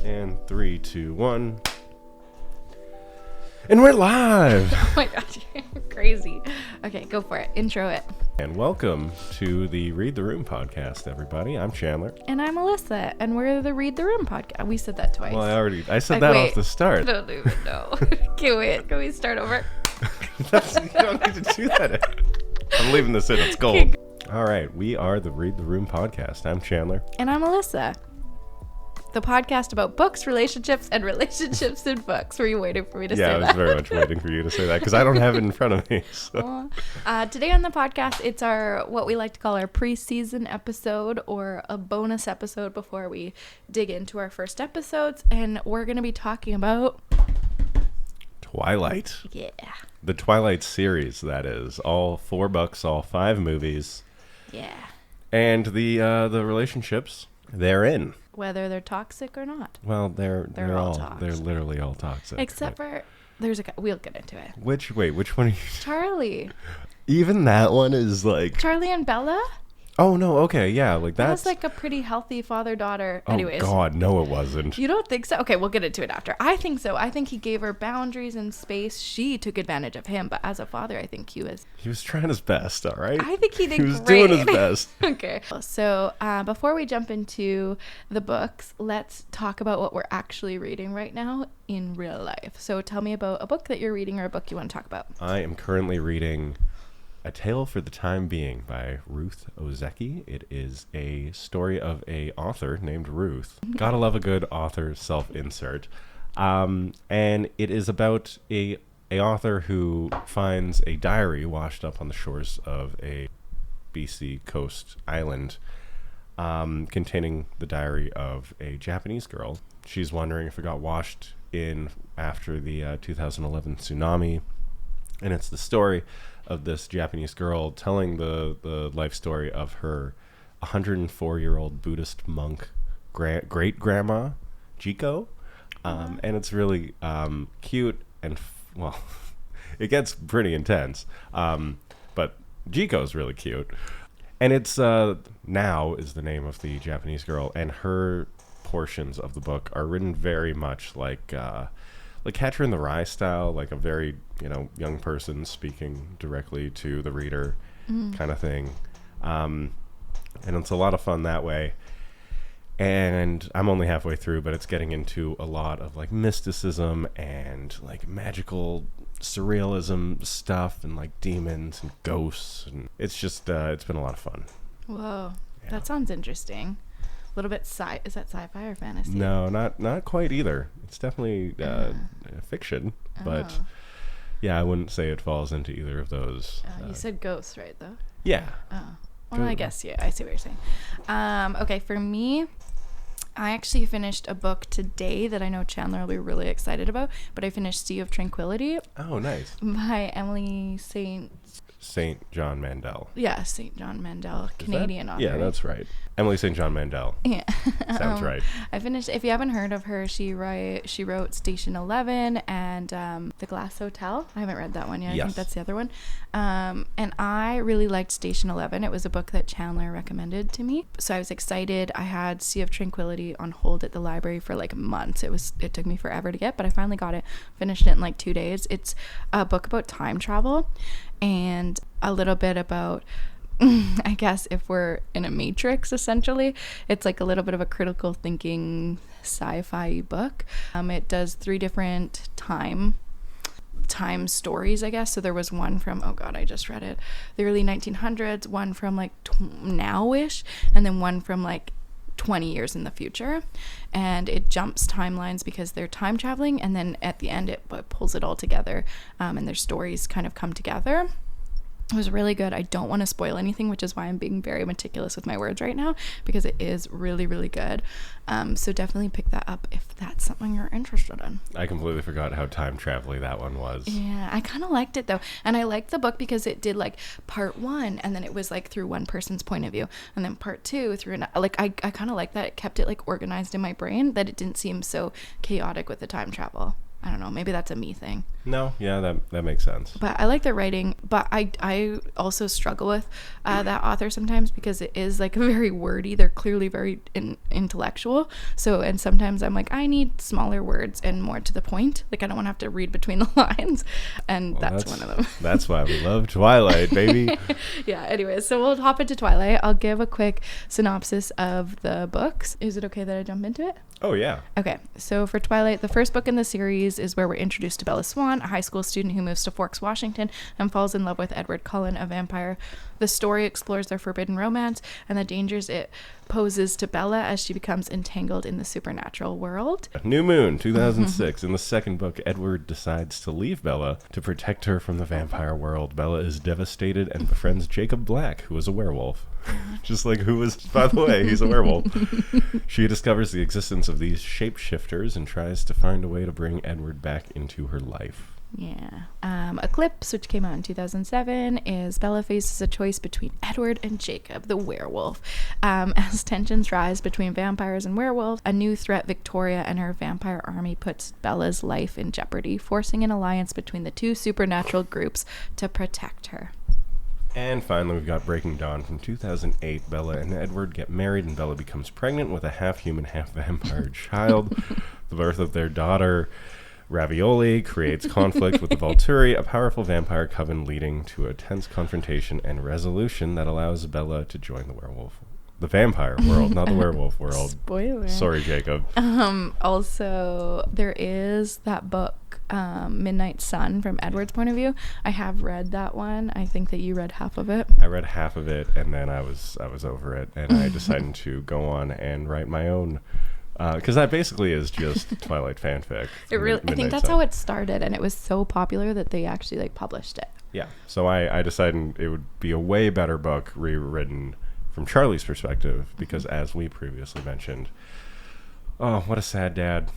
And 3, 2, 1. And we're live! Oh my gosh, you're crazy. Okay, go for it. Intro it. And welcome to the Read the Room podcast, everybody. I'm Chandler. And I'm Alyssa, and we're the Read the Room podcast. We said that twice. Well, I said that off the start. I don't even know. Okay, wait. Can we start over? You don't need to do that. I'm leaving this in. It's gold. Okay. All right, we are the Read the Room podcast. I'm Chandler. And I'm Alyssa. The podcast about books, relationships, and relationships in books. Were you waiting for me to say that? Yeah, I was very much waiting for you to say that because I don't have it in front of me. So. Today on the podcast, it's our what we like to call our pre-season episode or a bonus episode before we dig into our first episodes. And we're going to be talking about Twilight. Yeah. The Twilight series, that is. All 4 books, all 5 movies. Yeah. And the relationships they're in. Whether they're toxic or not. Well, they're all toxic. they're literally all toxic. Except for there's a guy. We'll get into it. Which one are you? Charlie. Even that one is like Charlie and Bella? Oh no, okay, yeah, like That that's was like a pretty healthy father-daughter. Oh Anyways. God, no, it wasn't. You don't think so? Okay, we'll get into it after. I think so. I think he gave her boundaries and space. She took advantage of him, but as a father, I think he was trying his best, all right? I think he did He was great. doing his best. Okay. So before we jump into the books, let's talk about what we're actually reading right now in real life. So tell me about a book that you're reading or a book you want to talk about. I am currently reading A Tale for the Time Being by Ruth Ozeki. It is a story of a author named Ruth. Gotta love a good author self-insert. And it is about a author who finds a diary washed up on the shores of a BC coast island containing the diary of a Japanese girl. She's wondering if it got washed in after the 2011 tsunami. And it's the story of this Japanese girl telling the life story of her 104-year-old Buddhist monk great-grandma, Jiko. And it's really cute and, well, it gets pretty intense. But Jiko's really cute. And it's Now is the name of the Japanese girl, and her portions of the book are written very much like Catcher in the Rye style, like a very, young person speaking directly to the reader kind of thing. And it's a lot of fun that way. And I'm only halfway through, but it's getting into a lot of like mysticism and like magical surrealism stuff and like demons and ghosts. And it's just, it's been a lot of fun. Whoa. Yeah. That sounds interesting. A little bit is that sci-fi or fantasy? No, not quite either. It's definitely fiction, but yeah, I wouldn't say it falls into either of those. You said ghosts, right, though? Yeah. Oh. Well, I guess, yeah, I see what you're saying. Okay, for me, I actually finished a book today that I know Chandler will be really excited about, but I finished Sea of Tranquility. Oh, nice. By Emily St. John Mandel. Yeah, St. John Mandel, Canadian author. Yeah, that's right. Emily St. John Mandel. Yeah. Sounds right. I finished, if you haven't heard of her, she wrote Station 11 and The Glass Hotel. I haven't read that one yet. Yes. I think that's the other one. And I really liked Station 11. It was a book that Chandler recommended to me. So I was excited. I had Sea of Tranquility on hold at the library for like months. It took me forever to get, but I finally got it, finished it in like 2 days. It's a book about time travel and a little bit about, I guess if we're in a matrix, essentially, it's like a little bit of a critical thinking sci-fi book. It does 3 different time stories, I guess. So there was one from, oh God, I just read it, the early 1900s, one from like now-ish, and then one from like 20 years in the future. And it jumps timelines because they're time traveling, and then at the end it pulls it all together, and their stories kind of come together. It was really good. I don't want to spoil anything, which is why I'm being very meticulous with my words right now, because it is really, really good. So definitely pick that up if that's something you're interested in. I completely forgot how time travel-y that one was. Yeah, I kind of liked it though. And I liked the book because it did like part 1 and then it was like through one person's point of view, and then part 2 through another. Like I kind of like that. It kept it like organized in my brain, that it didn't seem so chaotic with the time travel. I don't know, maybe that's a me thing. No, yeah, that makes sense. But I like the writing, but I also struggle with that author sometimes because it is like very wordy. They're clearly very intellectual. So, and sometimes I'm like, I need smaller words and more to the point. Like, I don't want to have to read between the lines. And that's one of them. That's why we love Twilight, baby. Yeah, anyways, so we'll hop into Twilight. I'll give a quick synopsis of the books. Is it okay that I jump into it? Oh, yeah. Okay, so for Twilight, the first book in the series is where we're introduced to Bella Swan, a high school student who moves to Forks, Washington, and falls in love with Edward Cullen, a vampire. The story explores their forbidden romance and the dangers it poses to Bella as she becomes entangled in the supernatural world. New Moon, 2006. In the second book, Edward decides to leave Bella to protect her from the vampire world. Bella is devastated and befriends Jacob Black, who is a werewolf. Just like who is, by the way, he's a werewolf. She discovers the existence of these shapeshifters and tries to find a way to bring Edward back into her life. Yeah. Eclipse, which came out in 2007, is Bella faces a choice between Edward and Jacob, the werewolf. As tensions rise between vampires and werewolves, a new threat, Victoria, and her vampire army puts Bella's life in jeopardy, forcing an alliance between the two supernatural groups to protect her. And finally, we've got Breaking Dawn from 2008. Bella and Edward get married, and Bella becomes pregnant with a half-human, half-vampire child. The birth of their daughter, Ravioli, creates conflict with the Volturi, a powerful vampire coven, leading to a tense confrontation and resolution that allows Bella to join the vampire world, not the werewolf world. Spoiler. Sorry, Jacob. Also, there is that book, Midnight Sun, from Edward's point of view. I have read that one. I think that you read half of it. I read half of it, and then I was over it, and I decided to go on and write my own. Because that basically is just Twilight fanfic. I think that's how it started, and it was so popular that they actually like published it. Yeah. So I decided it would be a way better book rewritten from Charlie's perspective, because as we previously mentioned, oh, what a sad dad.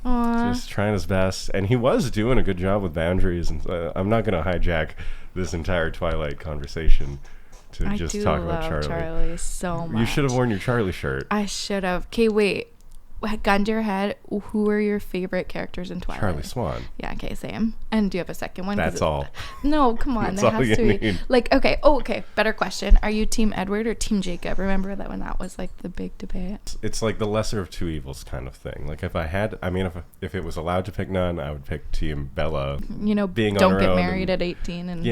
Aww. Just trying his best, and he was doing a good job with boundaries. And I'm not going to hijack this entire Twilight conversation to just talk about Charlie. Charlie so much. You should have worn your Charlie shirt. I should have. Okay, wait. Gun to your head, who are your favorite characters in Twilight? Charlie Swan. Yeah, okay, same. And do you have a second one? That's all. No, come on. There has to be. Like, okay. Oh, okay. Better question. Are you Team Edward or Team Jacob? Remember that when that was like the big debate? It's like the lesser of two evils kind of thing. Like if it was allowed to pick none, I would pick Team Bella. You know, being don't on her get own married at 18 and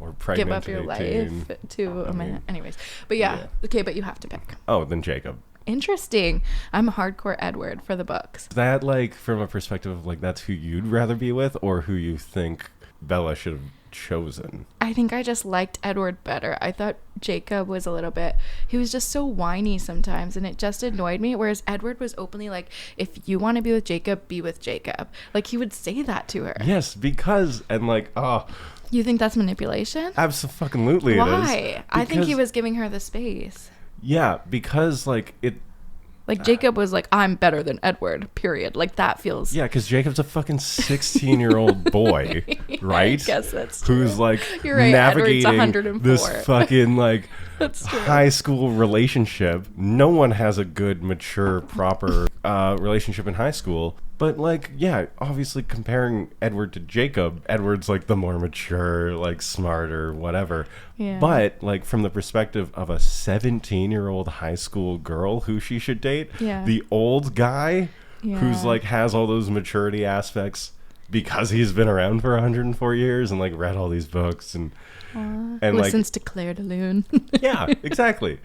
or pregnant give up your at 18. life to a man. Anyways, but yeah, okay, but you have to pick. Oh, then Jacob. Interesting. I'm a hardcore Edward for the books. Is that like from a perspective of like that's who you'd rather be with, or who you think Bella should have chosen? I think I just liked Edward better. I thought Jacob was a little bit, he was just so whiny sometimes, and it just annoyed me, whereas Edward was openly like, if you want to be with Jacob, be with Jacob. Like, he would say that to her. Yes, because, and like, oh. You think that's manipulation? Absolutely. Why? I think he was giving her the space. Yeah, because like it. Like Jacob was like, I'm better than Edward, period. Like that feels. Yeah, because Jacob's a fucking 16-year-old boy, right? I guess that's true. Who's like You're right, navigating this fucking like high school relationship. No one has a good, mature, proper relationship in high school. But like, yeah, obviously comparing Edward to Jacob, Edward's like the more mature, like smarter, whatever. Yeah. But like from the perspective of a 17-year-old high school girl who she should date, the old guy who's like has all those maturity aspects because he's been around for 104 years and like read all these books and listens to Claire de Lune. Yeah, exactly.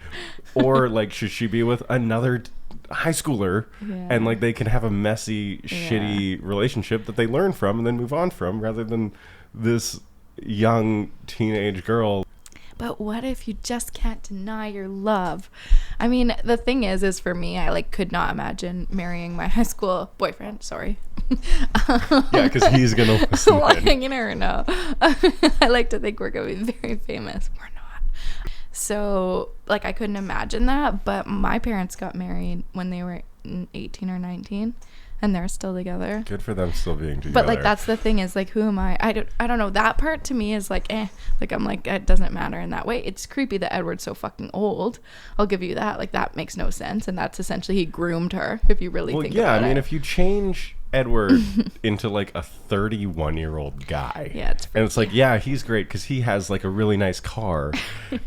Or like, should she be with another high schooler and like they can have a messy, shitty relationship that they learn from and then move on from, rather than this young teenage girl. But what if you just can't deny your love? I mean, the thing is for me, I like could not imagine marrying my high school boyfriend. Sorry. Yeah, because he's gonna listen. Well, you never know. I like to think we're gonna be very famous. We're not. So like I couldn't imagine that. But my parents got married when they were 18 or 19. And they're still together. Good for them still being together. But like that's the thing is like, who am I? I don't know. That part to me is like like I'm like, it doesn't matter in that way. It's creepy that Edward's so fucking old. I'll give you that. Like that makes no sense. And that's essentially he groomed her if you really think about it. Yeah, I mean if you change Edward into like a 31-year-old guy. Yeah, it's and it's like, yeah, he's great because he has like a really nice car,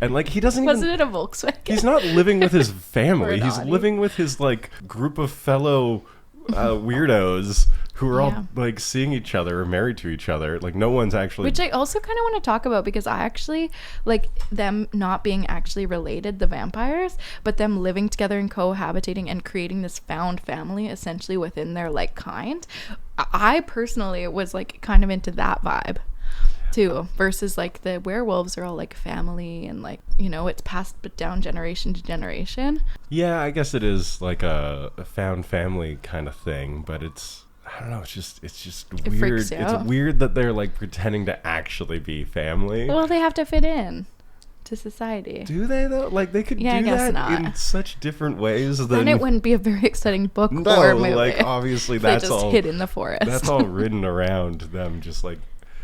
and like he doesn't Wasn't even. it a Volkswagen? He's not living with his family. He's Audi. living with his like group of fellow weirdos who are all like seeing each other or married to each other. Like no one's actually. Which I also kind of want to talk about because I actually like them not being actually related, the vampires, but them living together and cohabitating and creating this found family essentially within their like kind. I personally was like kind of into that vibe too, versus like the werewolves are all like family and like, you know, it's passed down generation to generation. Yeah, I guess it is like a found family kind of thing, but it's, I don't know, it's just It weird. freaks you It's out. weird that they're like pretending to actually be family. Well, they have to fit in to society. Do they though? Like they could Yeah, I do guess that not. in such different ways than Then it wouldn't be a very exciting book no, or movie. like obviously If they that's just all hid in the forest. that's all written around them just like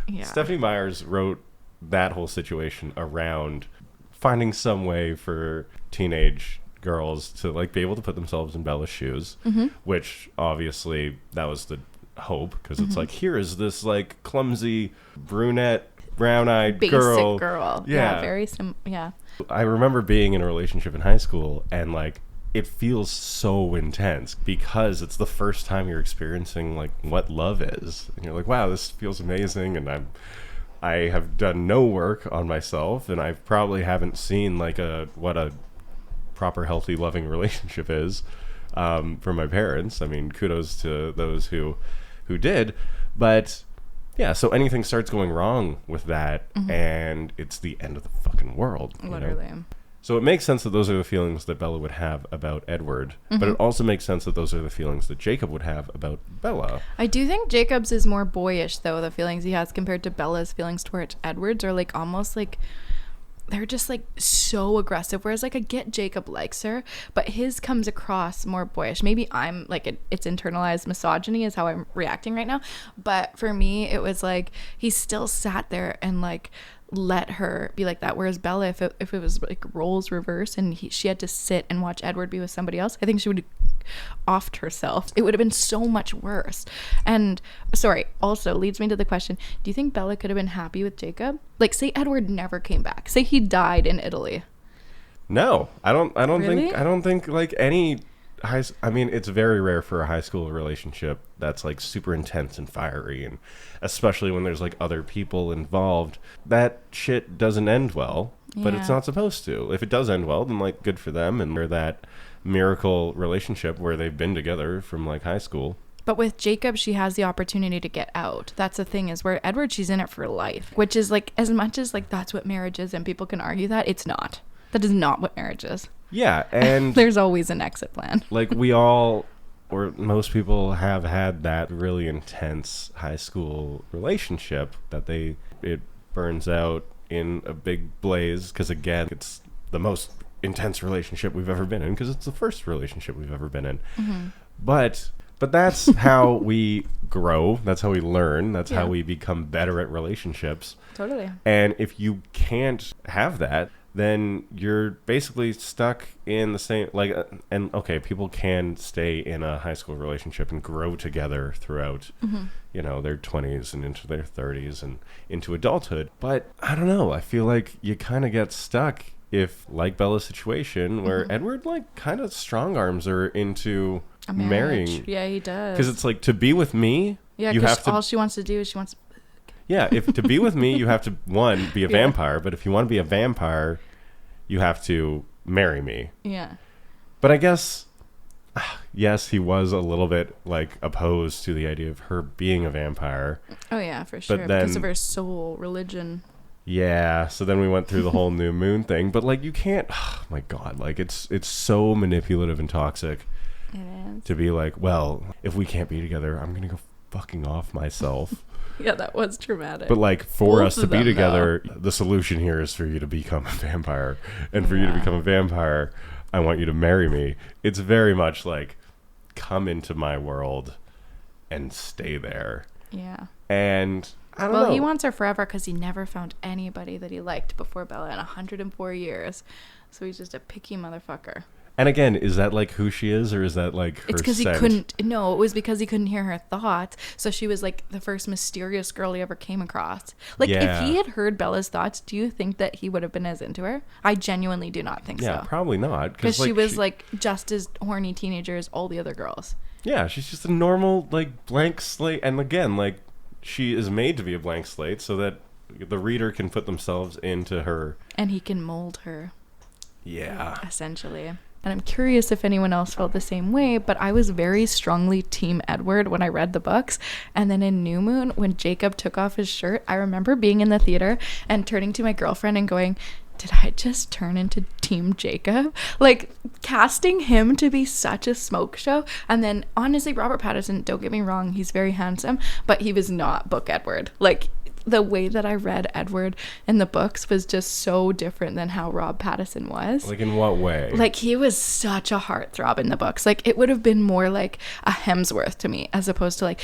Yeah. Stephanie Meyers wrote that whole situation around finding some way for teenage girls to like be able to put themselves in Bella's shoes, which obviously that was the hope because it's like here is this like clumsy brunette brown-eyed Basic girl. Yeah. Very yeah. I remember being in a relationship in high school and like it feels so intense because it's the first time you're experiencing like what love is and you're like, wow, this feels amazing, and I have done no work on myself, and I probably haven't seen like what a proper healthy loving relationship is from my parents. I mean, kudos to those who did, but yeah, so anything starts going wrong with that and it's the end of the fucking world, you know? Literally. So it makes sense that those are the feelings that Bella would have about Edward, but it also makes sense that those are the feelings that Jacob would have about Bella. I do think Jacob's is more boyish, though, the feelings he has compared to Bella's feelings towards Edward's are like almost like they're just like so aggressive. Whereas like I get Jacob likes her, but his comes across more boyish. Maybe I'm like it's internalized misogyny is how I'm reacting right now. But for me, it was like he still sat there and like let her be like that, whereas Bella, if it was like roles reverse and she had to sit and watch Edward be with somebody else, I think she would have offed herself. It would have been so much worse. And sorry, also leads me to the question, do you think Bella could have been happy with Jacob? Like say Edward never came back, say he died in Italy. No, I don't Really? think like any I mean, it's very rare for a high school relationship that's like super intense and fiery, and especially when there's like other people involved, that shit doesn't end well, but it's Yeah. not supposed to. If it does end well, then like good for them, and they're that miracle relationship where they've been together from like high school. But with Jacob, she has the opportunity to get out. That's the thing, is where Edward, she's in it for life, which is like, as much as like that's what marriage is and people can argue that, it's not. That is not what marriage is. Yeah, and There's always an exit plan. like we all or most people have had that really intense high school relationship that it burns out in a big blaze because again it's the most intense relationship we've ever been in because it's the first relationship we've ever been in. But that's how we grow, that's how we learn, that's how we become better at relationships. Totally. And if you can't have that, then you're basically stuck in the same, like, and okay, people can stay in a high school relationship and grow together throughout, you know, their 20s and into their 30s and into adulthood. But I don't know, I feel like you kind of get stuck if, like Bella's situation, where Edward, like, kind of strong arms her into A marriage. marrying. Yeah, he does. Because it's like, to be with me, yeah, you have because to all she wants to do is she wants. yeah, if to be with me, you have to, one, be a vampire. But if you want to be a vampire, you have to marry me. Yeah. But I guess, yes, he was a little bit, like, opposed to the idea of her being a vampire. Oh yeah, for sure. then- Because of her soul, religion. Yeah, so then we went through the whole new moon thing. But, like, you can't, oh my God, like, it's so manipulative and toxic It is. to be like, well, if we can't be together, I'm going to go fucking off myself. Yeah, that was traumatic. But like for Both us to of be them, together, the solution here is for you to become a vampire. And for you to become a vampire, I want you to marry me. It's very much like, come into my world and stay there. Yeah. And I don't know. Well, he wants her forever because he never found anybody that he liked before Bella in 104 years. So he's just a picky motherfucker. And again, is that like who she is, or is that like her It's because he scent? couldn't. No, it was because he couldn't hear her thoughts. So she was like the first mysterious girl he ever came across. Like Yeah. if he had heard Bella's thoughts, do you think that he would have been as into her? I genuinely do not think Yeah, so. probably not. Because she was like just as horny teenager as all the other girls. Yeah, she's just a normal like blank slate. And again, like she is made to be a blank slate so that the reader can put themselves into her. And he can mold her. Yeah. Essentially. And I'm curious if anyone else felt the same way, but I was very strongly Team Edward when I read the books. And then in New Moon, when Jacob took off his shirt, I remember being in the theater and turning to my girlfriend and going, did I just turn into Team Jacob? Like, casting him to be such a smoke show. And then, honestly, Robert Pattinson, don't get me wrong, he's very handsome, but he was not Book Edward. Like, the way that I read Edward in the books was just so different than how Rob Pattinson was. Like in what way? Like he was such a heartthrob in the books. Like it would have been more like a Hemsworth to me as opposed to like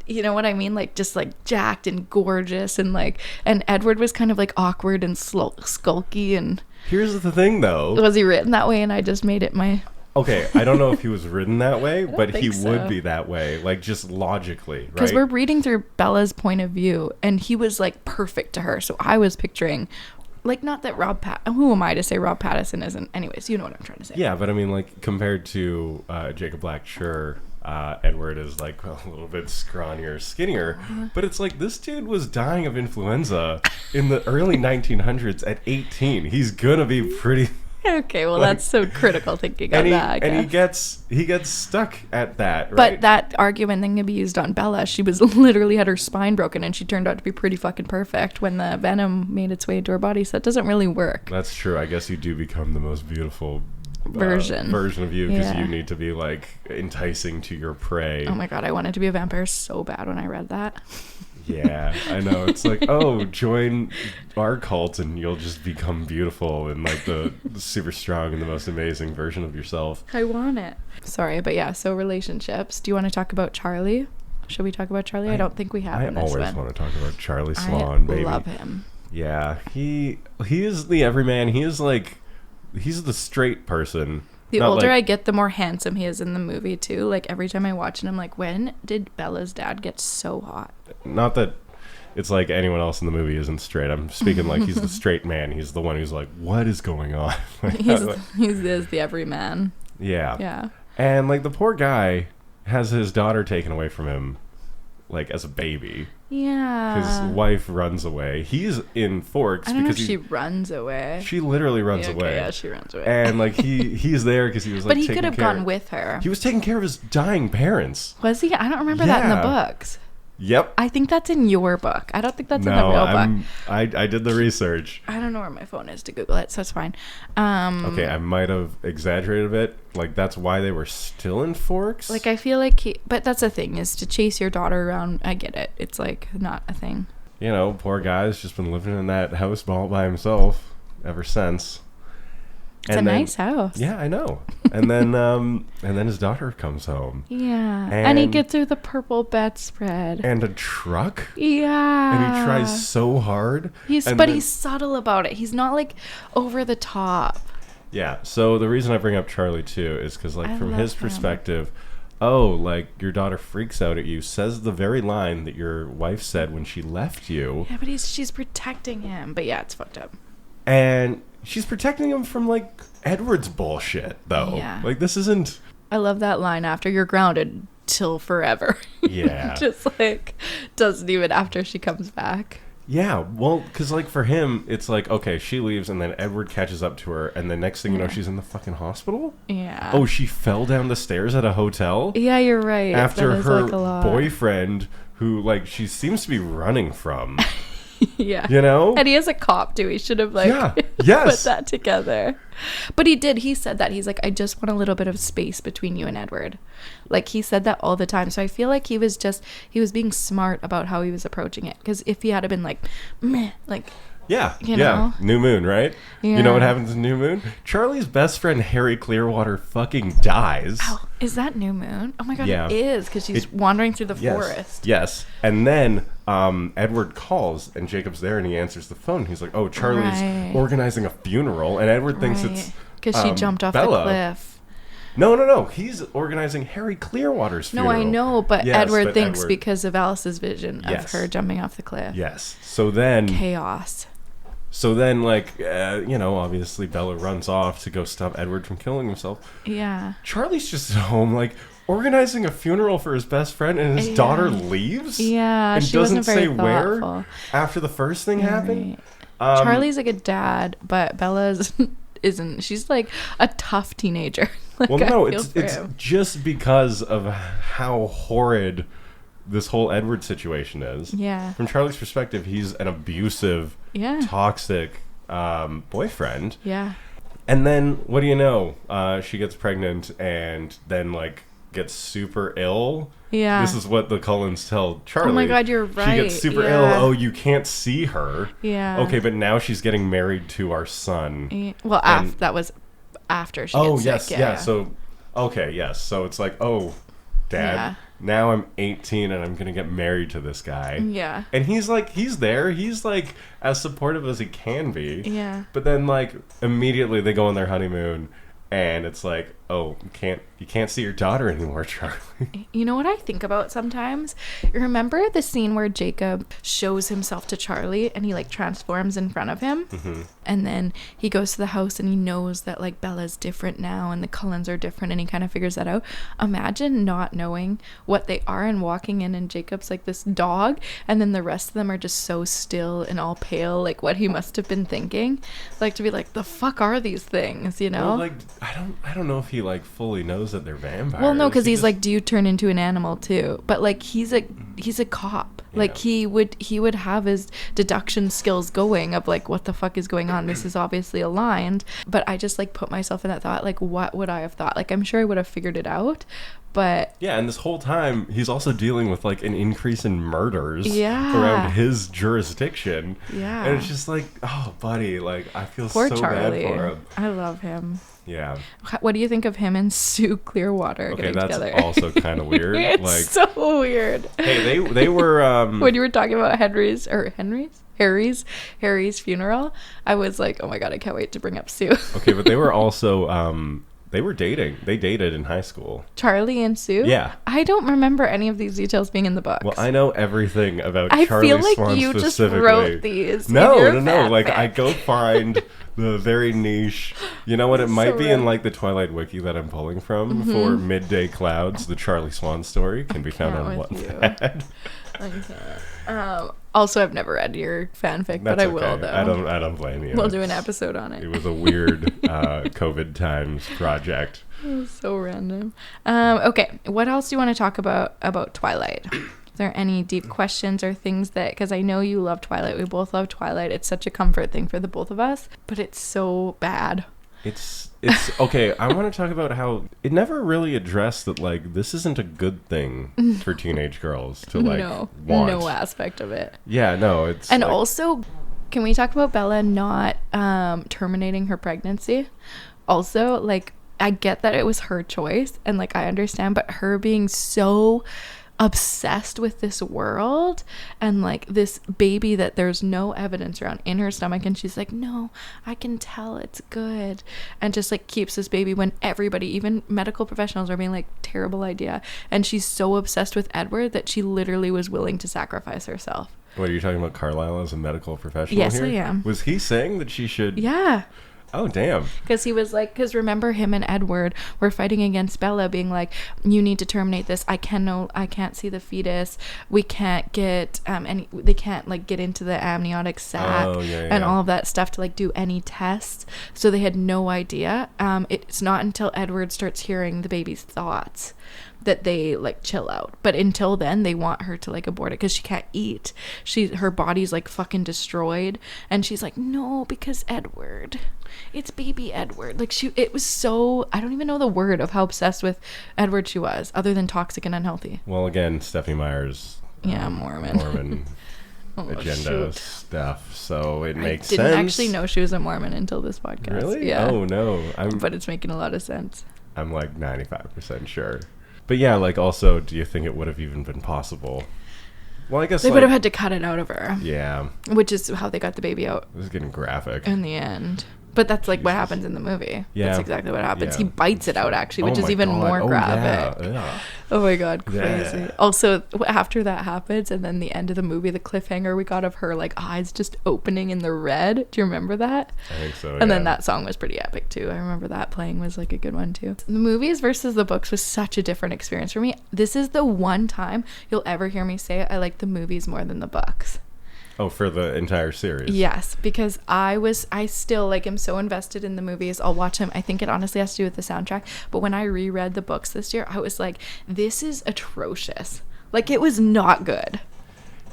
you know what I mean? Like just like jacked and gorgeous and Edward was kind of like awkward and skulky and. Here's the thing though. Was he written that way and I just made it my. Okay, I don't know if he was written that way, but he think so. would be that way, like just logically, right? Because we're reading through Bella's point of view, and he was like perfect to her. So I was picturing, like, not that who am I to say Rob Pattinson isn't? Anyways, you know what I'm trying to say. Yeah, but I mean, like compared to Jacob Black, sure, Edward is like a little bit scrawnier, skinnier, but it's like this dude was dying of influenza in the early 1900s at 18. He's gonna be pretty. Okay, well, Like, that's so critical thinking of that. I And guess. he gets stuck at that, right? But that argument then can be used on Bella. She was literally had her spine broken, and she turned out to be pretty fucking perfect when the venom made its way into her body. So that doesn't really work. That's true. I guess you do become the most beautiful version of you because Yeah. you need to be like enticing to your prey. Oh my god, I wanted to be a vampire so bad when I read that. Yeah, I know. It's like, oh, join our cult and you'll just become beautiful and like the super strong and the most amazing version of yourself. I want it. Sorry, but yeah, so relationships. Do you want to talk about Charlie? Should we talk about Charlie? I don't think we have I in this always one. want to talk about Charlie Sloan, I baby. love him. Yeah, he is the everyman. He's the straight person. The Not older like- I get, the more handsome he is in the movie, too. Like, every time I watch it, I'm like, when did Bella's dad get so hot? Not that it's like anyone else in the movie isn't straight. I'm speaking like he's the straight man. He's the one who's like, what is going on? He is the everyman. Yeah. Yeah. And like the poor guy has his daughter taken away from him like as a baby. Yeah. His wife runs away. He's in Forks I don't know if because she runs away. she literally runs Yeah, okay, away. Yeah, she runs away. And like he's there because he was like but he taking could have care- gone with her. He was taking care of his dying parents. Was he? I don't remember that in the Yeah. books. Yep. I think that's in your book. I don't think that's in the No, real book. I did the research. I don't know where my phone is to Google it, so it's fine. Okay, I might have exaggerated a bit. Like that's why they were still in Forks. Like I feel like but that's the thing is to chase your daughter around. I get it. It's like not a thing. You know, poor guy's just been living in that house all by himself ever since. It's a nice house. Yeah, I know. And then his daughter comes home. Yeah. And he And- gets her the purple bedspread. And a truck. Yeah. And he tries so hard. He's subtle about it. He's not like over the top. Yeah. So the reason I bring up Charlie too is because like I from love his him. perspective, oh, like your daughter freaks out at you, says the very line that your wife said when she left you. Yeah, but she's protecting him. But yeah, it's fucked up. And she's protecting him from like Edward's bullshit though. Yeah. Like this isn't. I love that line after you're grounded till forever. Yeah. Just like doesn't even after she comes back. Yeah, well, because, like, for him, it's like, okay, she leaves, and then Edward catches up to her, and the next thing you know, she's in the fucking hospital? Yeah. Oh, she fell down the stairs at a hotel? Yeah, you're right. After That is, her like, a lot. boyfriend, who, like, she seems to be running from, Yeah. you know? And he is a cop, too. He should have, like, Yeah. Yes. put that together. But he did. He said that. He's like, I just want a little bit of space between you and Edward. Like, he said that all the time. So I feel like he was being smart about how he was approaching it. Because if he had been like, meh, like... Yeah, You yeah. know? New Moon, right? Yeah. You know what happens in New Moon? Charlie's best friend, Harry Clearwater, fucking dies. Oh, is that New Moon? Oh my god, Yeah. it is. Because she's wandering through the forest. Yes. And then Edward calls, and Jacob's there, and he answers the phone. He's like, oh, Charlie's Right. organizing a funeral. And Edward thinks it's Because she jumped off Bella. the cliff. No. He's organizing Harry Clearwater's funeral. No, I know, but Yes, Edward thinks Edward- because of Alice's vision of Yes. her jumping off the cliff. Yes. So then, Chaos. obviously Bella runs off to go stop Edward from killing himself. Yeah. Charlie's just at home, like, organizing a funeral for his best friend, and his daughter leaves. Yeah, and she doesn't wasn't very say where thoughtful. after the first thing happened. Right. Charlie's a good dad, but Bella's isn't. She's like a tough teenager. Like, Well, no, I feel it's for him. just because of how horrid this whole Edward situation is. Yeah. From Charlie's perspective, he's an abusive, Yeah. toxic boyfriend. Yeah. And then, what do you know? She gets pregnant and then, like, gets super ill. Yeah. This is what the Cullens tell Charlie. Oh my God, you're right. She gets super ill. Yeah. Oh, you can't see her. Yeah. Okay, but now she's getting married to our son. Well, And- that was after she Oh, gets yes, sick. yeah. So, okay, yes. So it's like, oh, Dad, Yeah. now I'm 18 and I'm going to get married to this guy. Yeah. And he's like, he's there. He's like as supportive as he can be. Yeah. But then, like, immediately they go on their honeymoon and it's like, oh, you can't see your daughter anymore, Charlie. You know what I think about sometimes? Remember the scene where Jacob shows himself to Charlie and he like transforms in front of him? Mm-hmm. And then he goes to the house and he knows that like Bella's different now and the Cullens are different and he kind of figures that out. Imagine not knowing what they are and walking in and Jacob's like this dog and then the rest of them are just so still and all pale, like what he must have been thinking. Like to be like, the fuck are these things, you know? Well, like, I don't know if he like fully knows that they're vampires. Well, no, because He he's just- like, do you turn into an animal too? But like, he's a cop. Like he would have his deduction skills going of like, what the fuck is going on? This is obviously aligned. But I just like put myself in that thought. Like, what would I have thought? Like, I'm sure I would have figured it out. But yeah, and this whole time he's also dealing with like an increase in murders Yeah. around his jurisdiction. Yeah. And it's just like, oh, buddy, like I feel poor so Charlie. bad for him. I love him. Yeah. What do you think of him and Sue Clearwater Okay, getting that's together? also kind of weird. It's like, so weird. hey, they were When you were talking about Harry's funeral, I was like, oh my God, I can't wait to bring up Sue. okay, but they were also they were dating. They dated in high school. Charlie and Sue? Yeah. I don't remember any of these details being in the books. Well, I know everything about I Charlie feel like Swan you just specifically. wrote these. No, in your no. Like fanfic. I go find the very niche. You know what? It might So be in right. like the Twilight Wiki that I'm pulling from for Midday Clouds. The Charlie Swan story can be found on can't with you. Wattpad. I can't. Also, I've never read your fanfic, but That's I okay. will though. I don't blame you. We'll do an episode on It it. was a weird COVID times project. So random. Okay, what else do you want to talk about Twilight? Is there any deep questions or things that, because I know you love Twilight, we both love Twilight, it's such a comfort thing for the both of us, but it's so bad. It's okay. I want to talk about how it never really addressed that like this isn't a good thing for teenage girls to like want. No aspect of it. Yeah, no, it's And like, also, can we talk about Bella not terminating her pregnancy? Also, like, I get that it was her choice, and like I understand, but her being so obsessed with this world and like this baby that there's no evidence around in her stomach, and she's like, no, I can tell it's good, and just like keeps this baby when everybody, even medical professionals, are being like, terrible idea. And she's so obsessed with Edward that she literally was willing to sacrifice herself. What are you talking about, Carlisle as a medical professional? Yes, here? I am. Was he saying that she should? Yeah. Oh, damn. Because he was like, because remember, him and Edward were fighting against Bella, being like, you need to terminate this. I can't see the fetus. We can't get they can't like get into the amniotic sac and all of that stuff to like do any tests. So they had no idea. It's not until Edward starts hearing the baby's thoughts that they like chill out, but until then they want her to like abort it because she can't eat. Her body's like fucking destroyed, and she's like, no, because Edward, it's baby Edward. Like it was so, I don't even know the word of how obsessed with Edward she was, other than toxic and unhealthy. Well, again, Stephanie Meyer's Mormon agenda stuff, so it makes sense. I didn't actually know she was a Mormon until this podcast. Really? Yeah. Oh no, but it's making a lot of sense. I'm like 95% sure. But yeah, like also, do you think it would have even been possible? Well, I guess they would have had to cut it out of her. Yeah. Which is how they got the baby out This is getting graphic. in the end. But that's like what Jesus. happens in the movie. Yeah. That's exactly what happens. Yeah. He bites it out, actually, which Oh is my even God. more Oh, graphic. yeah. Oh my God, crazy. Yeah. Also, after that happens, and then the end of the movie, the cliffhanger we got of her like eyes just opening in the red. Do you remember that? I think so. And then that song was pretty epic too. I remember that playing was like a good one too. The movies versus the books was such a different experience for me. This is the one time you'll ever hear me say I like the movies more than the books. Oh, for the entire series. Yes, because I still like am so invested in the movies. I'll watch them. I think it honestly has to do with the soundtrack. But when I reread the books this year, I was like, this is atrocious. Like, it was not good.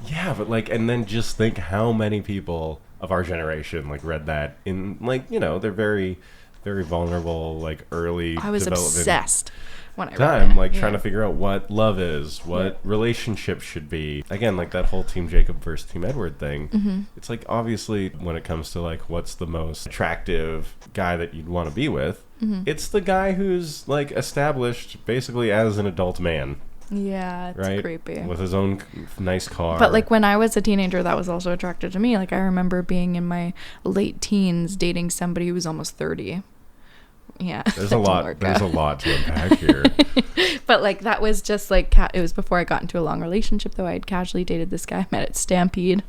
Yeah, but like, and then just think how many people of our generation like read that in like, you know, they're very, very vulnerable, like early. I was development obsessed when I read time, it. like Yeah. trying to figure out what love is, what relationships should be. Again, like that whole Team Jacob versus Team Edward thing. Mm-hmm. It's like obviously when it comes to like what's the most attractive guy that you'd want to be with, Mm-hmm. it's the guy who's like established basically as an adult man, Yeah, it's right? creepy. With his own nice car. But like when I was a teenager, that was also attractive to me. Like I remember being in my late teens dating somebody who was almost 30. Yeah, there's that a didn't lot. work There's out. a lot to unpack here. But like that was just like it was before I got into a long relationship. Though I had casually dated this guy I met at Stampede,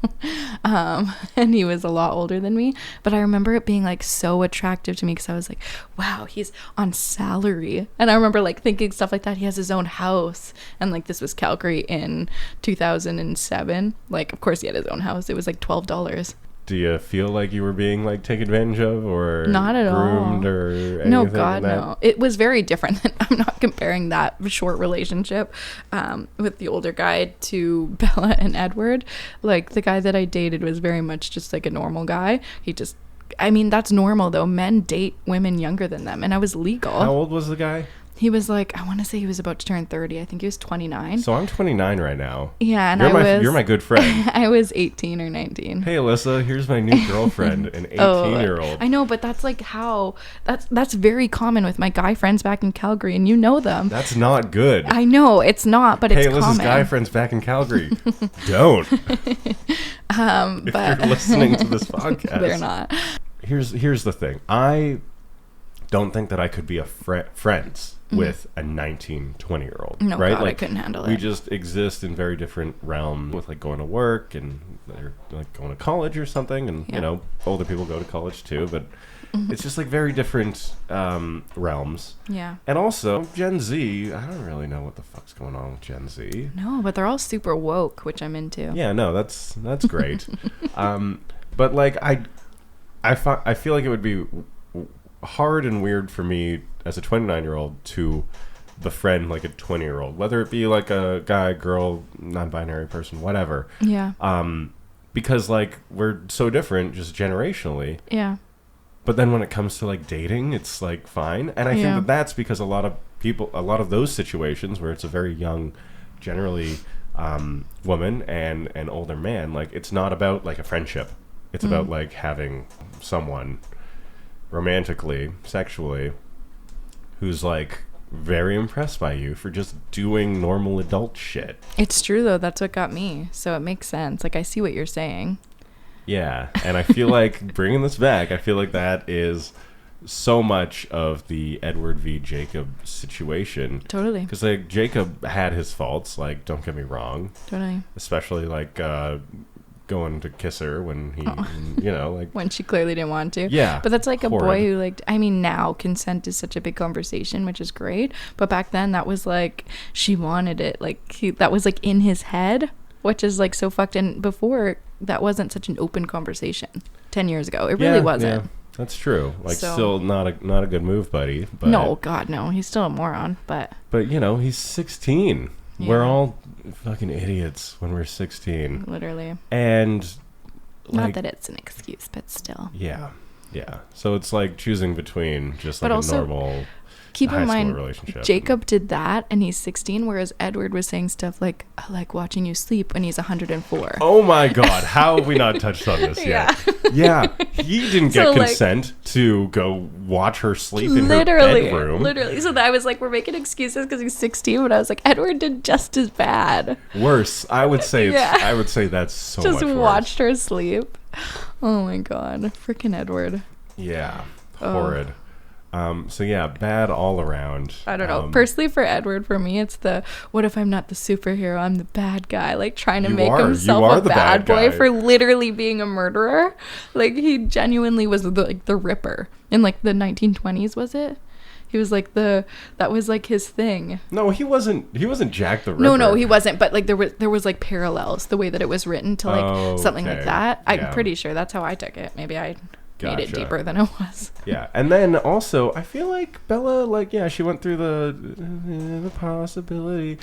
and he was a lot older than me. But I remember it being like so attractive to me because I was like, wow, he's on salary. And I remember like thinking stuff like that. He has his own house, and like this was Calgary in 2007. Like of course he had his own house. It was like $12. Do you feel like you were being like taken advantage of or Not at groomed all. or anything? No, in God, that? no. It was very different. I'm not comparing that short relationship with the older guy to Bella and Edward. Like, the guy that I dated was very much just like a normal guy. I mean, that's normal, though. Men date women younger than them, and I was legal. How old was the guy? He was like, I want to say he was about to turn 30. I think he was 29. So I'm 29 right now. Yeah, and You're my good friend. I was 18 or 19. Hey, Alyssa, here's my new girlfriend, an 18-year-old. I know, but that's like that's very common with my guy friends back in Calgary, and you know them. That's not good. I know it's not, but Hey, it's Alyssa's common. guy friends back in Calgary. Don't. If but you're listening to this podcast. they're not. Here's the thing. I don't think that I could be friends with a 19, 20-year-old. No, right? God, like, I couldn't handle we it. just exist in very different realms with like going to work and they're like going to college or something. And, you know, older people go to college too. But it's just like very different realms. Yeah. And also, Gen Z, I don't really know what the fuck's going on with Gen Z. No, but they're all super woke, which I'm into. Yeah, no, that's great. But like I feel like it would be hard and weird for me as a 29-year-old to befriend like a 20-year-old, whether it be like a guy, girl, non-binary person, whatever. Yeah. Because like we're so different just generationally. Yeah. But then when it comes to like dating, it's like fine. And I think that that's because a lot of those situations where it's a very young, generally woman and an older man, like it's not about like a friendship. It's about like having someone romantically, sexually, who's like very impressed by you for just doing normal adult shit. It's true, though. That's what got me. So it makes sense. Like, I see what you're saying. Yeah. And I feel like bringing this back, I feel like that is so much of the Edward v. Jacob situation. Totally. Because like Jacob had his faults, like don't get me wrong. Totally. Especially like going to kiss her when he, you know, like When she clearly didn't want to. Yeah, But that's like a boy horrid. who like, I mean, now consent is such a big conversation, which is great. But back then that was like, she wanted it. Like that was like in his head, which is like so fucked. And before that wasn't such an open conversation 10 years ago. It really wasn't. Yeah, that's true. Like So- still not a good move, buddy. But, No, God, no. He's still a moron, but But you know, he's 16. Yeah. We're all fucking idiots when we're 16. literally. And Not like, that it's an excuse, but still. yeah. So it's like choosing between just like But a also, normal Keep high in school mind, relationship. Jacob did that and he's 16, whereas Edward was saying stuff like, I like watching you sleep when he's 104. Oh my God, how have we not touched on this yet? Yeah, he didn't get So, like- consent to go watch her sleep in her Literally. bedroom. So I was like, we're making excuses because he's 16, but I was like, Edward did just as bad. Worse, I would say. Yeah. I would say that's so Just much worse. watched her sleep. Oh my God. Freaking Edward. Yeah, horrid. So yeah, bad all around. I don't know. Personally, for Edward, for me, it's the what if I'm not the superhero? I'm the bad guy, like trying to make himself a bad boy for literally being a murderer. Like he genuinely was the Ripper in like the 1920s, was it? He was like that was like his thing. No, he wasn't Jack the Ripper. No, he wasn't. But like there was like parallels the way that it was written to like something like that. I'm pretty sure that's how I took it. Maybe I made it deeper than it was. Yeah, and then also I feel like Bella, like, yeah, she went through the possibility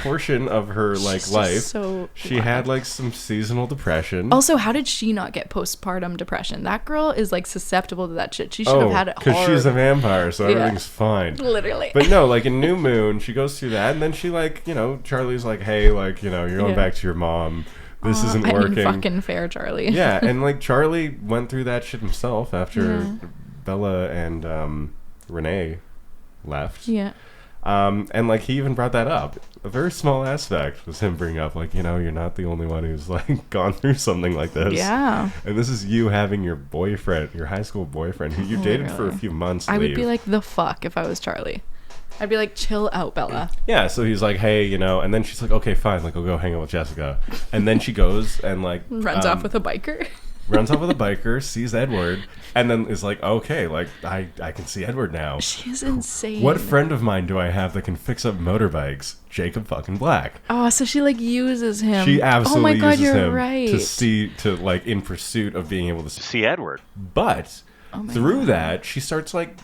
portion of her like life. So she had like some seasonal depression. Also, how did she not get postpartum depression? That girl is like susceptible to that shit. She should have had it because she's a vampire, so everything's fine. Literally. But no, like in New Moon, she goes through that, and then she like, you know, Charlie's like, hey, like, you know, you're going back to your mom. This isn't working. Fucking fair, Charlie. Yeah, and like Charlie went through that shit himself after Bella and Renee left. Yeah. And like he even brought that up. A very small aspect was him bringing up, like, you know, you're not the only one who's like gone through something like this. Yeah. And this is you having your boyfriend, your high school boyfriend, who you dated for a few months. I would be like, the fuck if I was Charlie. I'd be like, chill out, Bella. Yeah, so he's like, hey, you know, and then she's like, okay, fine, like, I'll go hang out with Jessica. And then she goes and, like... runs off with a biker. Runs off with a biker, sees Edward, and then is like, okay, like, I can see Edward now. She's insane. What friend of mine do I have that can fix up motorbikes? Jacob fucking Black. Oh, so she, like, uses him. She absolutely uses him right. to, like, in pursuit of being able to see Edward. But through that, she starts, like...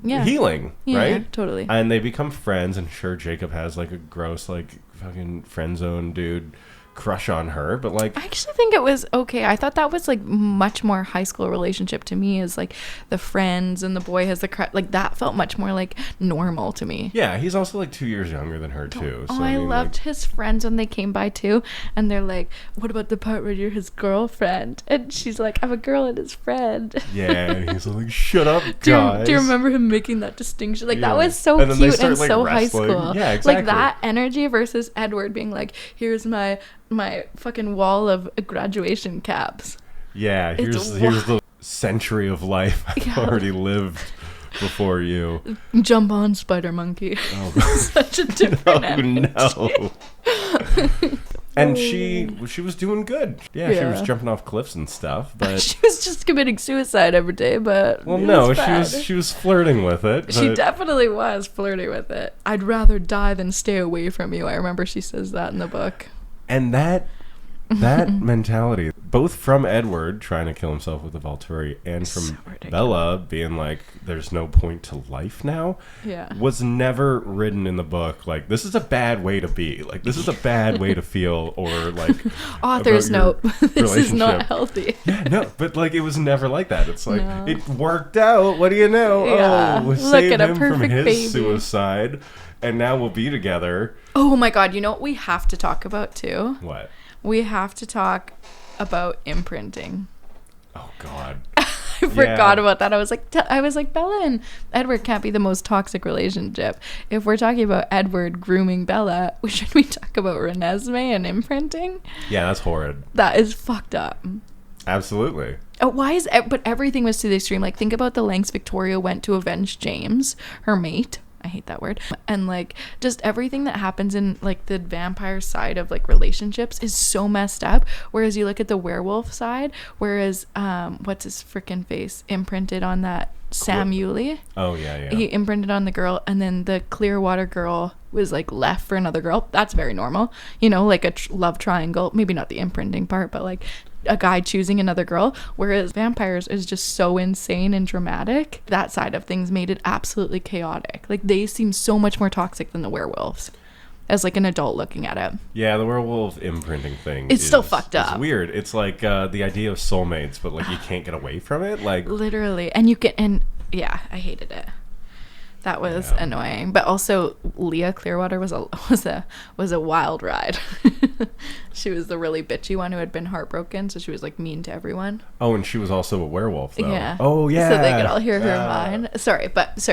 healing, right? Yeah, totally. And they become friends, and sure, Jacob has like a gross, like, fucking friend zone dude crush on her, but like I actually think it was okay. I thought that was like much more high school relationship to me, is like the friends and the boy has the like that felt much more like normal to me. Yeah, he's also like 2 years younger than her too. So I mean, loved his friends when they came by too, and they're like, what about the part where you're his girlfriend? And she's like, I'm a girl and his friend. Yeah, and he's like, shut up, guys. Do you remember him making that distinction? Like that was so cute and like, so wrestling. High school. Yeah, exactly. Like that energy versus Edward being like, here's my fucking wall of graduation caps. Yeah, here's the century of life I've already lived before you. Jump on, spider monkey. Oh, such a different energy. No. And she was doing good. Yeah, she was jumping off cliffs and stuff, but she was just committing suicide every day. But she was flirting with it. She definitely was flirting with it. I'd rather die than stay away from you. I remember she says that in the book. And that mentality, both from Edward trying to kill himself with the Volturi and from Bella being like, there's no point to life now, was never written in the book. Like, this is a bad way to be. Like, this is a bad way to feel, or like... Author's note. This is not healthy. Yeah, no, but like, it was never like that. It's like, it worked out. What do you know? Yeah. Oh, saved him from his suicide, and now we'll be together. Oh my God, you know what we have to talk about too? What? We have to talk about imprinting. Oh God. I forgot about that. I was like, Bella and Edward can't be the most toxic relationship. If we're talking about Edward grooming Bella, should we talk about Renesmee and imprinting? Yeah, that's horrid. That is fucked up. Absolutely. Oh, but everything was to the extreme. Like, think about the lengths Victoria went to avenge James, her mate. I hate that word. And like just everything that happens in like the vampire side of like relationships is so messed up. Whereas you look at the werewolf side, whereas what's his freaking face imprinted on that Sam Yulee. Oh yeah. He imprinted on the girl, and then the Clearwater girl was like left for another girl. That's very normal, you know, like a love triangle. Maybe not the imprinting part, but like a guy choosing another girl. Whereas vampires is just so insane and dramatic. That side of things made it absolutely chaotic. Like they seem so much more toxic than the werewolves, as like an adult looking at it. Yeah, the werewolf imprinting thing. It's still fucked up. It's weird. It's like the idea of soulmates, but like you can't get away from it. Like literally, and you can, and yeah, I hated it. That was annoying, but also Leah Clearwater was a wild ride. She was the really bitchy one who had been heartbroken, so she was like mean to everyone. Oh, and she was also a werewolf, though. Yeah. Oh, yeah. So they could all hear her mind. Sorry,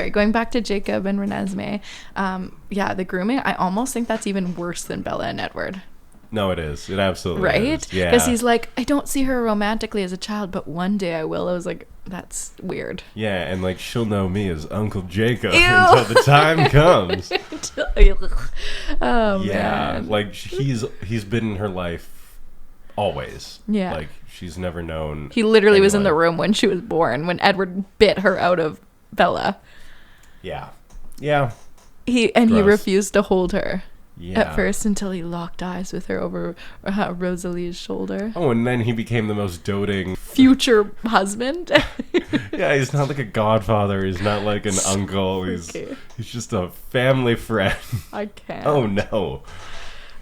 going back to Jacob and Renesmee. The grooming. I almost think that's even worse than Bella and Edward. No, it is. It absolutely right? is. Yeah. Because he's like, I don't see her romantically as a child, but one day I will. I was like, That's weird. Yeah, and like she'll know me as Uncle Jacob Ew. until the time comes. Oh Yeah, man. like he's been in her life always. Yeah. Like she's never known. He literally was in the anyone. room when she was born, when Edward bit her out of Bella. Yeah. Yeah. He Gross. refused to hold her Yeah. at first until he locked eyes with her over Rosalie's shoulder. Oh, and then he became the most doting. Future husband. Yeah, he's not like a godfather. He's not like an uncle. He's just a family friend. I can't. Oh no.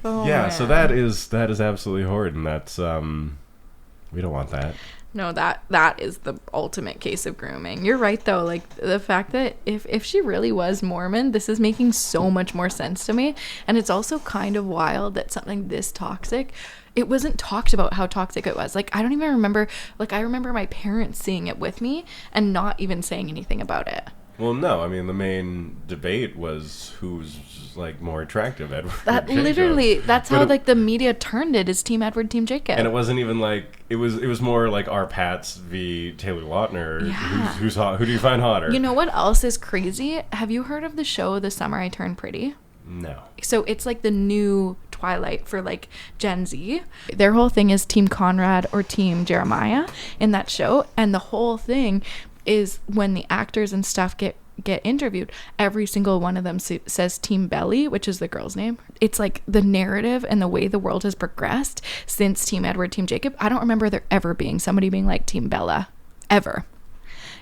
Oh, Yeah, man. so that is absolutely horrid, and that's we don't want that. No, that is the ultimate case of grooming. You're right though, like the fact that if she really was Mormon, this is making so much more sense to me. And it's also kind of wild that something this toxic, it wasn't talked about how toxic it was. Like I don't even remember, like I remember my parents seeing it with me and not even saying anything about it. Well, no, I mean the main debate was who's like more attractive, Edward. That or Jacob. literally, that's But how it- like the media turned it, is Team Edward, Team Jacob. And it wasn't even like it was more like our Pats v Taylor Lautner. Yeah. Who's hot? Who do you find hotter? You know what else is crazy? Have you heard of the show The Summer I Turned Pretty? No. So it's like the new Twilight for like Gen Z. Their whole thing is Team Conrad or Team Jeremiah in that show, and the whole thing is when the actors and stuff get interviewed, every single one of them says Team Belly, which is the girl's name. It's like the narrative and the way the world has progressed since Team Edward, Team Jacob. I don't remember there ever being somebody being like Team Bella, ever.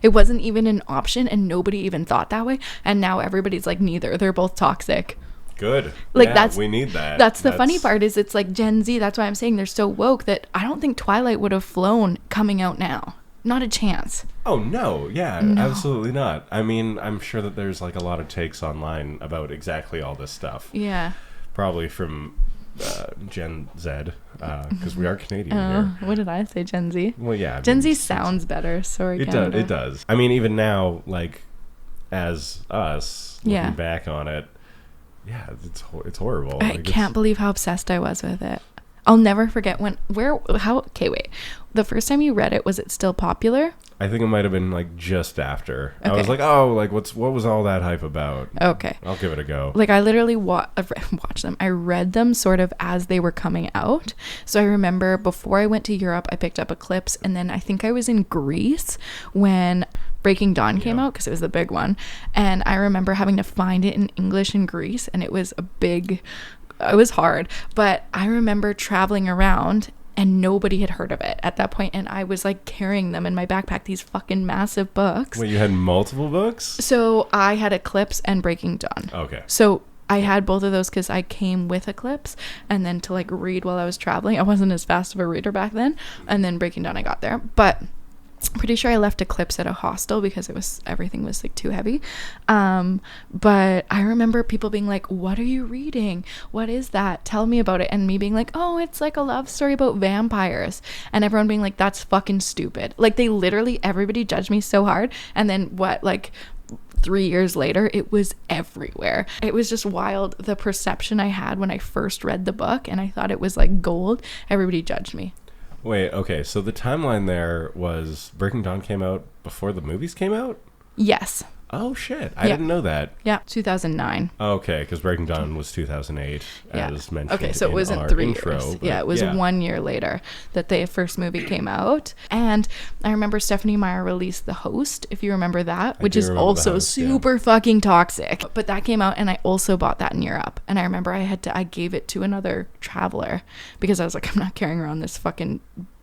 It wasn't even an option, and nobody even thought that way, and now everybody's like neither. They're both toxic. Good. Like, Yeah, that's- we need that. That's the funny part, is it's like Gen Z. That's why I'm saying they're so woke that I don't think Twilight would have flown coming out now. Not a chance. Oh no, yeah, No. absolutely not. I mean, I'm sure that there's like a lot of takes online about exactly all this stuff. Yeah. Probably from Gen Z, because we are Canadian here. What did I say? Gen Z? Well, yeah. I Gen mean, Z sounds better. Sorry, It does. Canada. It does. I mean, even now, like as us looking Yeah. back on it, yeah, it's horrible. I Like, can't believe how obsessed I was with it. I'll never forget okay, wait. The first time you read it, was it still popular? I think it might have been like just after. I Okay. was like, oh, like what was all that hype about? Okay. I'll give it a go. Like I literally watched them. I read them sort of as they were coming out. So I remember before I went to Europe, I picked up Eclipse, and then I think I was in Greece when Breaking Dawn came Yeah. out, because it was the big one. And I remember having to find it in English in Greece, and it was hard. But I remember traveling around and nobody had heard of it at that point, and I was like carrying them in my backpack, these fucking massive books. Wait, you had multiple books? So I had Eclipse and Breaking Dawn. Okay. So I had both of those because I came with Eclipse, and then to like read while I was traveling. I wasn't as fast of a reader back then. And then Breaking Dawn I got there. But I'm pretty sure I left Eclipse at a hostel because everything was like too heavy. But I remember people being like, what are you reading? What is that? Tell me about it. And me being like, oh, it's like a love story about vampires. And everyone being like, that's fucking stupid. Like they literally, everybody judged me so hard. And then 3 years later, it was everywhere. It was just wild, the perception I had when I first read the book, and I thought it was like gold. Everybody judged me. Wait, okay, so the timeline there was Breaking Dawn came out before the movies came out? Yes. Oh, shit. I didn't know that. Yeah. 2009. Okay, because Breaking Dawn was 2008, Yeah. as mentioned. Okay, so it in wasn't our 3 intro, years. but Yeah, it was 1 year later that the first movie came out. And I remember Stephanie Meyer released The Host, if you remember that, which do is remember The also Host, yeah. super fucking toxic. But that came out, and I also bought that in Europe. And I remember I gave it to another traveler because I was like, I'm not carrying around this fucking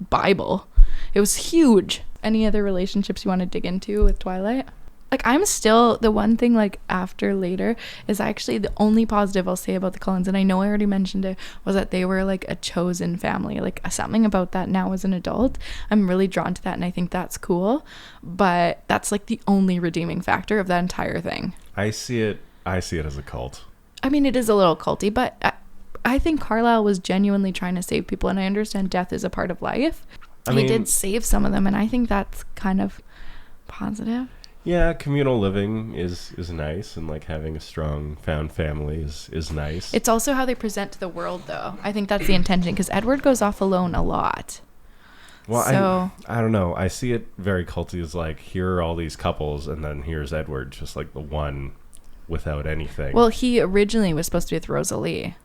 Bible. It was huge. Any other relationships you want to dig into with Twilight? Like, I'm still, the one thing, like, after later is actually the only positive I'll say about the Cullens, and I know I already mentioned it, was that they were, like, a chosen family. Like, something about that now as an adult, I'm really drawn to that, and I think that's cool. But that's, like, the only redeeming factor of that entire thing. I see it as a cult. I mean, it is a little culty, but I think Carlisle was genuinely trying to save people, and I understand death is a part of life. He did save some of them, and I think that's kind of positive. Yeah, communal living is nice, and like having a strong found family is nice. It's also how they present to the world, though. I think that's the intention, because Edward goes off alone a lot. Well, So I don't know. I see it very culty as like, here are all these couples, and then here's Edward, just like the one without anything. well, he originally was supposed to be with Rosalie.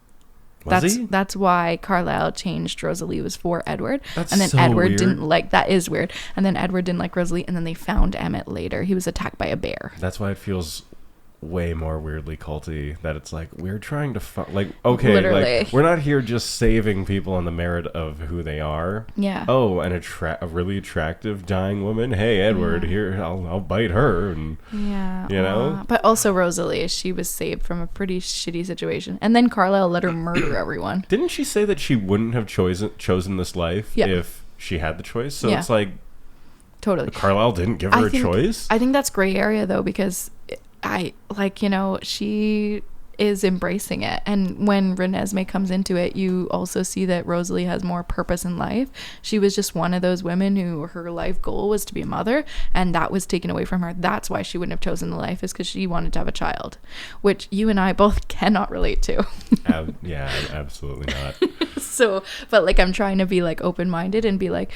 He? That's why Carlisle changed Rosalie was for Edward. That's and then so Edward weird. didn't like, that is weird. And then Edward didn't like Rosalie, and then they found Emmett later. He was attacked by a bear. That's why it feels way more weirdly culty, that it's like, we're trying to like, okay, Literally. like, we're not here just saving people on the merit of who they are. Yeah. Oh, and a really attractive dying woman, hey Edward, here, I'll bite her. And Yeah. you know? But also Rosalie, she was saved from a pretty shitty situation. And then Carlisle let her murder everyone. Didn't she say that she wouldn't have chosen this life Yeah. if she had the choice? So Yeah. it's like, Totally. Carlisle didn't give her a choice? I think that's gray area though, because she is embracing it. And when Renesmee comes into it, you also see that Rosalie has more purpose in life. She was just one of those women who her life goal was to be a mother, and that was taken away from her. That's why she wouldn't have chosen the life, is because she wanted to have a child, which you and I both cannot relate to. Yeah, absolutely not. So, but like, I'm trying to be like open-minded and be like,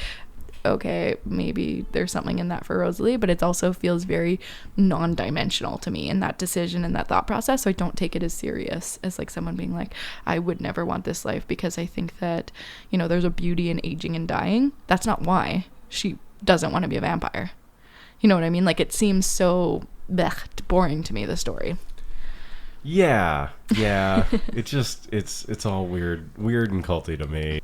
okay, maybe there's something in that for Rosalie, but it also feels very non-dimensional to me in that decision and that thought process. So I don't take it as serious as like someone being like, I would never want this life because I think that, there's a beauty in aging and dying. That's not why she doesn't want to be a vampire. You know what I mean? Like, it seems so boring to me, the story. Yeah. It's all weird and culty to me.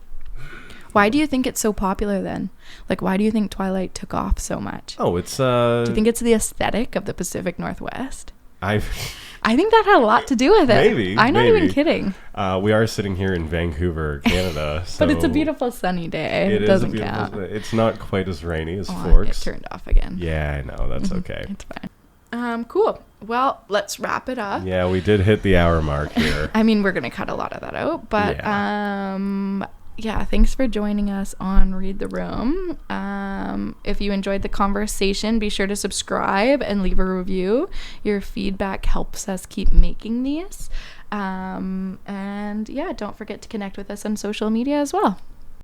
Why do you think it's so popular then? Like, why do you think Twilight took off so much? Oh, it's Do you think it's the aesthetic of the Pacific Northwest? I think that had a lot to do with it. Maybe. I'm not even kidding. We are sitting here in Vancouver, Canada. So But it's a beautiful sunny day. It is doesn't a beautiful count. It's not quite as rainy as Oh, Forks. it turned off again. Yeah, I know. That's okay. It's fine. Cool. Well, let's wrap it up. Yeah, we did hit the hour mark here. I mean, we're going to cut a lot of that out, but yeah, thanks for joining us on Read the Room. If you enjoyed the conversation, be sure to subscribe and leave a review. Your feedback helps us keep making these. And yeah, don't forget to connect with us on social media as well.